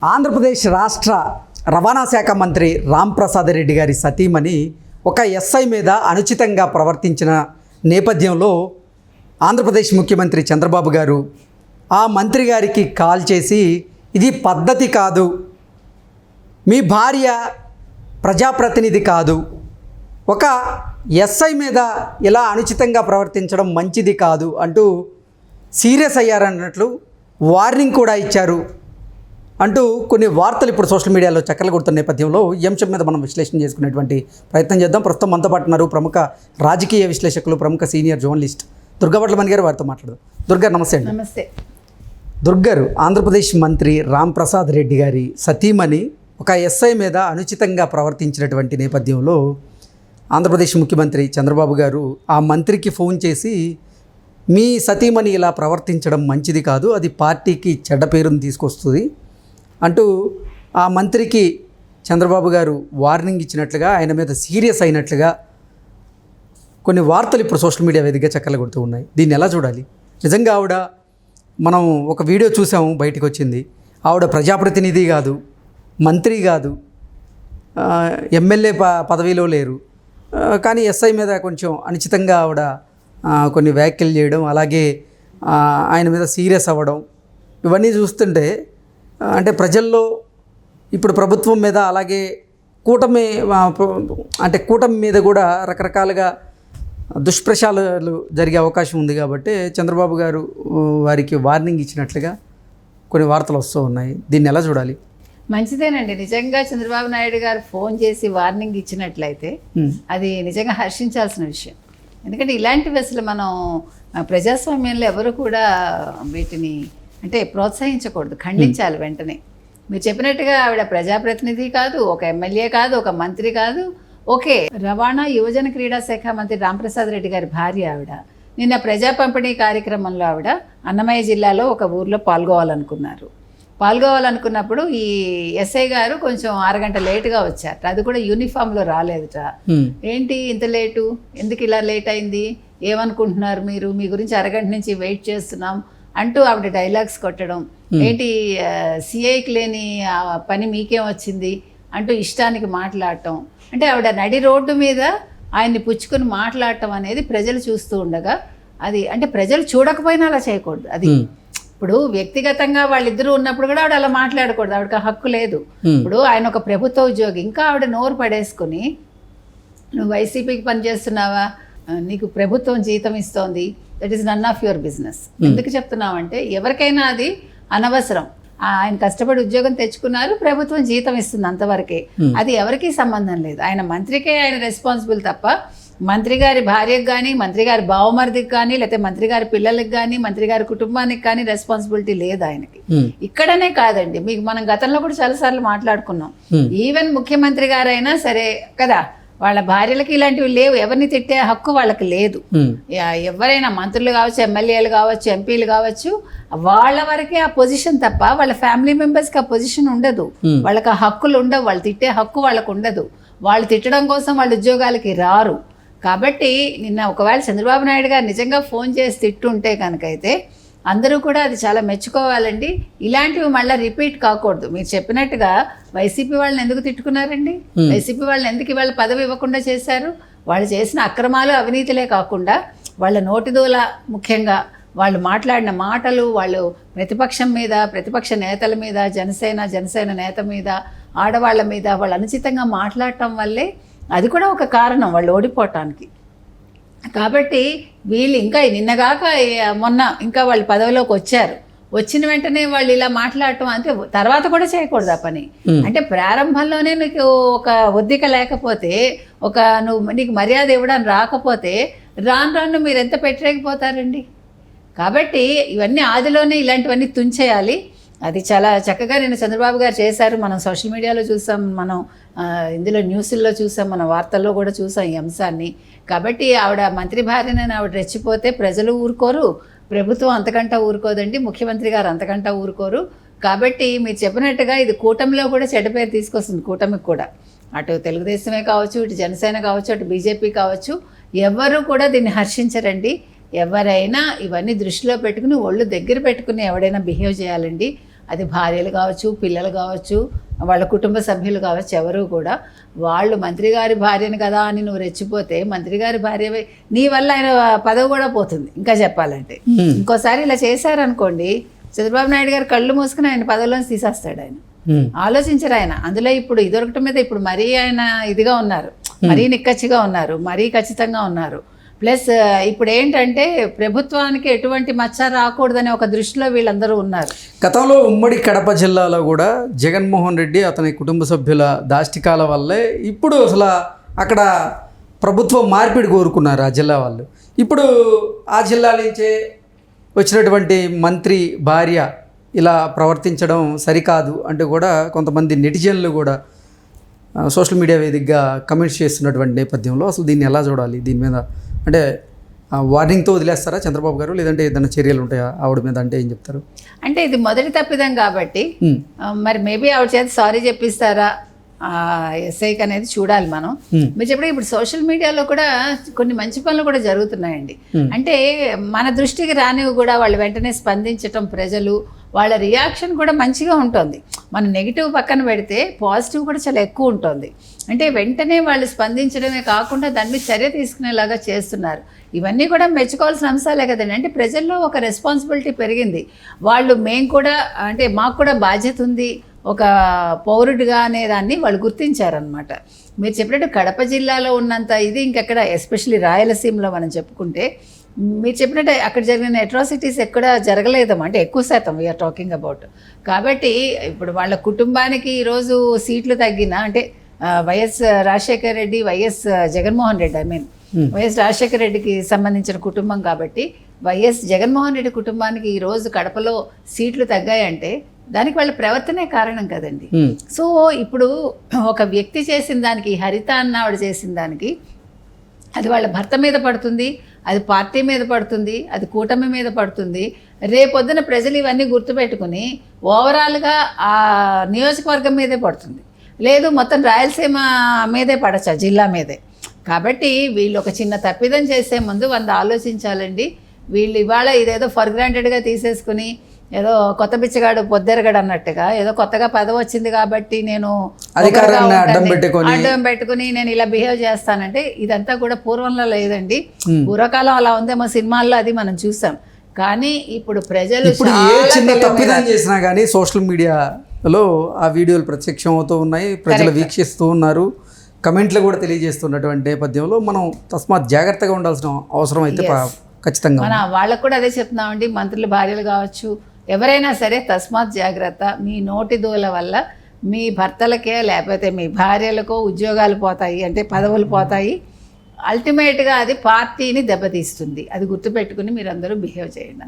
ఆంధ్రప్రదేశ్ రాష్ట్ర రవాణా శాఖ మంత్రి రాంప్రసాద్ రెడ్డి గారి సతీమణి ఒక ఎస్ఐ మీద అనుచితంగా ప్రవర్తించిన నేపథ్యంలో ఆంధ్రప్రదేశ్ ముఖ్యమంత్రి చంద్రబాబు గారు ఆ మంత్రి గారికి కాల్ చేసి ఇది పద్ధతి కాదు, మీ భార్య ప్రజాప్రతినిధి కాదు, ఒక ఎస్ఐ మీద ఇలా అనుచితంగా ప్రవర్తించడం మంచిది కాదు అంటూ సీరియస్ అయ్యారన్నట్లు వార్నింగ్ కూడా ఇచ్చారు అంటూ కొన్ని వార్తలు ఇప్పుడు సోషల్ మీడియాలో చక్కర్లు కొడుతున్న నేపథ్యంలో ఈ అంశం మీద మనం విశ్లేషణ చేసుకునేటువంటి ప్రయత్నం చేద్దాం. ప్రస్తుతం మనతో పాటు ఉన్నారు ప్రముఖ రాజకీయ విశ్లేషకులు, ప్రముఖ సీనియర్ జర్నలిస్ట్ దుర్గాభట్లమణి గారు. వారితో మాట్లాడదాం. దుర్గారు నమస్తే అండి. నమస్తే. దుర్గారు, ఆంధ్రప్రదేశ్ మంత్రి రాంప్రసాద్ రెడ్డి గారి సతీమణి ఒక ఎస్ఐ మీద అనుచితంగా ప్రవర్తించినటువంటి నేపథ్యంలో ఆంధ్రప్రదేశ్ ముఖ్యమంత్రి చంద్రబాబు గారు ఆ మంత్రికి ఫోన్ చేసి మీ సతీమణి ఇలా ప్రవర్తించడం మంచిది కాదు, అది పార్టీకి చెడ్డ పేరును తీసుకొస్తుంది అంటూ ఆ మంత్రికి చంద్రబాబు గారు వార్నింగ్ ఇచ్చినట్లుగా, ఆయన మీద సీరియస్ అయినట్లుగా కొన్ని వార్తలు ఇప్పుడు సోషల్ మీడియా వేదికగా చక్కర్లు కొడుతూ ఉన్నాయి. దీన్ని ఎలా చూడాలి? నిజంగా ఆవిడ, మనం ఒక వీడియో చూసాము, బయటకు వచ్చింది, ఆవిడ ప్రజాప్రతినిధి కాదు, మంత్రి కాదు, ఎమ్మెల్యే పదవిలో లేరు, కానీ ఎస్ఐ మీద కొంచెం అనుచితంగా ఆవిడ కొన్ని వ్యాఖ్యలు చేయడం, అలాగే ఆయన మీద సీరియస్ అవ్వడం, ఇవన్నీ చూస్తుంటే అంటే ప్రజల్లో ఇప్పుడు ప్రభుత్వం మీద, అలాగే కూటమి కూటమి మీద కూడా రకరకాలుగా దుష్ప్రచారాలు జరిగే అవకాశం ఉంది. కాబట్టి చంద్రబాబు గారు వారికి వార్నింగ్ ఇచ్చినట్లుగా కొన్ని వార్తలు వస్తూ ఉన్నాయి. దీన్ని ఎలా చూడాలి? మంచిదేనండి. నిజంగా చంద్రబాబు నాయుడు గారు ఫోన్ చేసి వార్నింగ్ ఇచ్చినట్లయితే అది నిజంగా హర్షించాల్సిన విషయం. ఎందుకంటే ఇలాంటివి అసలు మనం ప్రజాస్వామ్యంలో ఎవరు కూడా వీటిని ప్రోత్సహించకూడదు, ఖండించాలి వెంటనే. మీరు చెప్పినట్టుగా ఆవిడ ప్రజాప్రతినిధి కాదు, ఒక ఎమ్మెల్యే కాదు, ఒక మంత్రి కాదు. ఓకే, రవాణా యువజన క్రీడా శాఖ మంత్రి రాంప్రసాద్ రెడ్డి గారి భార్య ఆవిడ. నిన్న ప్రజా పంపిణీ కార్యక్రమంలో ఆవిడ అన్నమయ్య జిల్లాలో ఒక ఊర్లో పాల్గొవాలనుకున్నప్పుడు ఈ ఎస్ఐ గారు కొంచెం అరగంట లేటుగా వచ్చారట. అది కూడా యూనిఫామ్లో రాలేదట. ఏంటి ఇంత లేటు, ఎందుకు ఇలా లేట్ అయింది, ఏమనుకుంటున్నారు మీరు, మీ గురించి అరగంట నుంచి వెయిట్ చేస్తున్నాం అంటూ ఆవిడ డైలాగ్స్ కొట్టడం, ఏంటి సిఐకి లేని పని మీకేం వచ్చింది అంటూ ఇష్టానికి మాట్లాడటం. అంటే ఆవిడ నడి రోడ్డు మీద ఆయన్ని పుచ్చుకొని మాట్లాడటం అనేది ప్రజలు చూస్తూ ఉండగా, అది ప్రజలు చూడకపోయినా అలా చేయకూడదు. అది ఇప్పుడు వ్యక్తిగతంగా వాళ్ళిద్దరూ ఉన్నప్పుడు కూడా ఆవిడ అలా మాట్లాడకూడదు, ఆవిడకి ఆ హక్కు లేదు. ఇప్పుడు ఆయన ఒక ప్రభుత్వ ఉద్యోగి, ఇంకా ఆవిడ నోరు పడేసుకుని నువ్వు వైసీపీకి పనిచేస్తున్నావా, నీకు ప్రభుత్వం జీతం ఇస్తోంది, that is none of your business. ఎందుకు చెప్తున్నామంటే ఎవరికైనా అది అనవసరం. ఆయన కష్టపడి ఉద్యోగం తెచ్చుకున్నారు, ప్రభుత్వం జీతం ఇస్తుంది, అంతవరకే. అది ఎవరికీ సంబంధం లేదు. ఆయన మంత్రికే ఆయన రెస్పాన్సిబుల్ తప్ప మంత్రి గారి భార్యకు కానీ, మంత్రి గారి బావమరిదికి కానీ, లేకపోతే మంత్రి గారి పిల్లలకి కానీ, మంత్రి గారి కుటుంబానికి కానీ రెస్పాన్సిబిలిటీ లేదు ఆయనకి. ఇక్కడనే కాదండి, మీకు మనం గతంలో కూడా చాలాసార్లు మాట్లాడుకున్నాం. ఈవెన్ ముఖ్యమంత్రి గారైనా సరే కదా, వాళ్ళ భార్యలకి ఇలాంటివి లేవు, ఎవరిని తిట్టే హక్కు వాళ్ళకి లేదు. ఎవరైనా మంత్రులు కావచ్చు, ఎమ్మెల్యేలు కావచ్చు, ఎంపీలు కావచ్చు, వాళ్ళ వరకే ఆ పొజిషన్ తప్ప వాళ్ళ ఫ్యామిలీ మెంబర్స్కి ఆ పొజిషన్ ఉండదు, వాళ్ళకి ఆ హక్కులు ఉండవు, వాళ్ళు తిట్టే హక్కు వాళ్ళకు ఉండదు. వాళ్ళు తిట్టడం కోసం వాళ్ళ ఉద్యోగాలకి రారు. కాబట్టి నిన్న ఒకవేళ చంద్రబాబు నాయుడు గారు నిజంగా ఫోన్ చేసి తిట్టుంటే కనుకైతే అందరూ కూడా అది చాలా మెచ్చుకోవాలండి. ఇలాంటివి మళ్ళీ రిపీట్ కాకూడదు. మీరు చెప్పినట్టుగా వైసీపీ వాళ్ళని ఎందుకు తిట్టుకున్నారండి, వైసీపీ వాళ్ళని ఎందుకు ఇవాళ పదవి ఇవ్వకుండా చేశారు? వాళ్ళు చేసిన అక్రమాలు, అవినీతిలే కాకుండా వాళ్ళ నోటిదోల, ముఖ్యంగా వాళ్ళు మాట్లాడిన మాటలు, వాళ్ళు ప్రతిపక్షం మీద, ప్రతిపక్ష నేతల మీద, జనసేన నేత మీద, ఆడవాళ్ళ మీద వాళ్ళు అనుచితంగా మాట్లాడటం వల్లే అది కూడా ఒక కారణం వాళ్ళు ఓడిపోవటానికి. కాబట్టి వీళ్ళు ఇంకా నిన్నగాక మొన్న ఇంకా వాళ్ళు పదవిలోకి వచ్చారు, వచ్చిన వెంటనే వాళ్ళు ఇలా మాట్లాడటం తర్వాత కూడా చేయకూడదు ఆ పని. ప్రారంభంలోనే నీకు ఒక ఒద్దిక లేకపోతే, నీకు మర్యాద ఇవ్వడానికి రాకపోతే రాను మీరు ఎంత పెట్టలేకపోతారండి. కాబట్టి ఇవన్నీ ఆదిలోనే ఇలాంటివన్నీ తుంచేయాలి. అది చాలా చక్కగా నిన్న చంద్రబాబు గారు చేశారు. మనం సోషల్ మీడియాలో చూసాం, మనం ఇందులో న్యూస్ల్లో చూసాం, మన వార్తల్లో కూడా చూసాం ఈ అంశాన్ని. కాబట్టి ఆవిడ మంత్రి భార్యనని ఆవిడ రెచ్చిపోతే ప్రజలు ఊరుకోరు, ప్రభుత్వం అంతకంటా ఊరుకోదండి, ముఖ్యమంత్రి గారు అంతకంటా ఊరుకోరు. కాబట్టి మీరు చెప్పినట్టుగా ఇది కూటమిలో కూడా చెడ్డ పేరు తీసుకొస్తుంది. కూటమికి కూడా, అటు తెలుగుదేశమే కావచ్చు, ఇటు జనసేన కావచ్చు, అటు బీజేపీ కావచ్చు, ఎవరు కూడా దీన్ని హర్షించరండి. ఎవరైనా ఇవన్నీ దృష్టిలో పెట్టుకుని ఒళ్ళు దగ్గర పెట్టుకుని ఎవడైనా బిహేవ్ చేయాలండి. అది భార్యలు కావచ్చు, పిల్లలు కావచ్చు, వాళ్ళ కుటుంబ సభ్యులు కావచ్చు, ఎవరు కూడా వాళ్ళు మంత్రి గారి భార్యను కదా అని నువ్వు రెచ్చిపోతే మంత్రి గారి భార్య నీ వల్ల ఆయన పదవి కూడా పోతుంది. ఇంకా చెప్పాలంటే ఇంకోసారి ఇలా చేశారనుకోండి, చంద్రబాబు నాయుడు గారు కళ్ళు మూసుకుని ఆయన పదవిలోంచి తీసేస్తాడు. ఆయన ఆలోచించరు. ఆయన అందులో ఇప్పుడు ఇదొకటి మీద ఇప్పుడు మరీ ఆయన ఇదిగా ఉన్నారు, మరీ నిక్కచ్చిగా ఉన్నారు, మరీ ఖచ్చితంగా ఉన్నారు. ప్లస్ ఇప్పుడు ఏంటంటే ప్రభుత్వానికి ఎటువంటి మచ్చ రాకూడదనే ఒక దృష్టిలో వీళ్ళందరూ ఉన్నారు. గతంలో ఉమ్మడి కడప జిల్లాలో కూడా జగన్మోహన్ రెడ్డి అతని కుటుంబ సభ్యుల దాష్టికాల వల్లే ఇప్పుడు అసలు అక్కడ ప్రభుత్వం మార్పిడి కోరుకున్నారు ఆ జిల్లా వాళ్ళు. ఇప్పుడు ఆ జిల్లా నుంచే వచ్చినటువంటి మంత్రి భార్య ఇలా ప్రవర్తించడం సరికాదు అంటూ కూడా కొంతమంది నెటిజన్లు కూడా సోషల్ మీడియా వేదికగా కమెంట్స్ చేస్తున్నటువంటి నేపథ్యంలో అసలు దీన్ని ఎలా చూడాలి? దీని మీద అంటే వార్నింగ్తో వదిలేస్తారా చంద్రబాబు గారు, లేదంటే ఏదైనా చర్యలు ఉంటాయా ఆవిడ మీద? అంటే ఏం చెప్తారు? అంటే ఇది మొదటి తప్పిదం కాబట్టి మరి మేబీ ఆవిడ చేత సారీ చెప్పిస్తారా ఎస్ఐకి అనేది చూడాలి మనం. మీరు చెప్పిన ఇప్పుడు సోషల్ మీడియాలో కూడా కొన్ని మంచి పనులు కూడా జరుగుతున్నాయండి. అంటే మన దృష్టికి రానివి కూడా వాళ్ళు వెంటనే స్పందించటం, ప్రజలు వాళ్ళ రియాక్షన్ కూడా మంచిగా ఉంటుంది. మన నెగిటివ్ పక్కన పెడితే పాజిటివ్ కూడా చాలా ఎక్కువ ఉంటుంది. అంటే వెంటనే వాళ్ళు స్పందించడమే కాకుండా దాని మీద చర్య తీసుకునేలాగా చేస్తున్నారు. ఇవన్నీ కూడా మెచ్చుకోవాల్సిన అంశాలే కదండి. అంటే ప్రజల్లో ఒక రెస్పాన్సిబిలిటీ పెరిగింది. వాళ్ళు మేము కూడా అంటే మాకు కూడా బాధ్యత ఉంది ఒక పౌరుడిగా అనే దాన్ని వాళ్ళు గుర్తించారనమాట. మీరు చెప్పినట్టు కడప జిల్లాలో ఉన్నంత ఇది ఇంకెక్కడ, ఎస్పెషల్లీ రాయలసీమలో మనం చెప్పుకుంటే మీరు చెప్పినట్టు అక్కడ జరిగిన అట్రాసిటీస్ ఎక్కడ జరగలేదమ్మా. అంటే ఎక్కువ శాతం వీఆర్ టాకింగ్ అబౌట్. కాబట్టి ఇప్పుడు వాళ్ళ కుటుంబానికి ఈరోజు సీట్లు తగ్గినా అంటే YS Rajasekhara Reddy, YS Jaganmohan Reddy YS Rajasekhara రెడ్డికి సంబంధించిన కుటుంబం కాబట్టి వైఎస్ జగన్మోహన్ రెడ్డి కుటుంబానికి ఈరోజు కడపలో సీట్లు తగ్గాయంటే దానికి వాళ్ళ ప్రవర్తనే కారణం కదండి. సో ఇప్పుడు ఒక వ్యక్తి చేసిన దానికి, హరిత అన్న ఆవిడ చేసిన దానికి అది వాళ్ళ భర్త మీద పడుతుంది, అది పార్టీ మీద పడుతుంది, అది కూటమి మీద పడుతుంది. రేపొద్దున ప్రజలు ఇవన్నీ గుర్తుపెట్టుకుని ఓవరాల్గా ఆ నియోజకవర్గం మీదే పడుతుంది, లేదు మొత్తం రాయలసీమ మీదే పడచ్చు, జిల్లా మీదే. కాబట్టి వీళ్ళు ఒక చిన్న తప్పిదం చేసే ముందు 100 ఆలోచించాలండి. వీళ్ళు ఇవాళ ఇదేదో ఫర్ గ్రాంటెడ్గా తీసేసుకుని ఏదో కొత్త బిచ్చగాడు పొద్దెరగడు అన్నట్టుగా ఏదో కొత్తగా పదవి వచ్చింది కాబట్టి నేను అడ్డం పెట్టుకుని నేను ఇలా బిహేవ్ చేస్తానంటే ఇదంతా కూడా పూర్వంలో లేదండి. పూర్వకాలం అలా ఉందేమో సినిమాల్లో, అది మనం చూసాం. కానీ ఇప్పుడు ప్రజలు తప్పిదం చేసినా కానీ సోషల్ మీడియాలో ఆ వీడియోలు ప్రత్యక్షం అవుతూ ఉన్నాయి, ప్రజలు వీక్షిస్తూ ఉన్నారు, కమెంట్లు కూడా తెలియజేస్తున్నటువంటి నేపథ్యంలో మనం తస్మాత్ జాగ్రత్తగా ఉండాల్సిన అవసరం అయితే ఖచ్చితంగా మన వాళ్ళకు కూడా అదే చెప్తున్నామండి. మంత్రుల భార్యలు కావచ్చు, ఎవరైనా సరే తస్మాత్ జాగ్రత్త. మీ నోటి దూల వల్ల మీ భర్తలకే లేకపోతే మీ భార్యలకో ఉద్యోగాలు పోతాయి, అంటే పదవులు పోతాయి. అల్టిమేట్గా అది పార్టీని దెబ్బతీస్తుంది. అది గుర్తుపెట్టుకుని మీరందరూ బిహేవ్ చేయండి.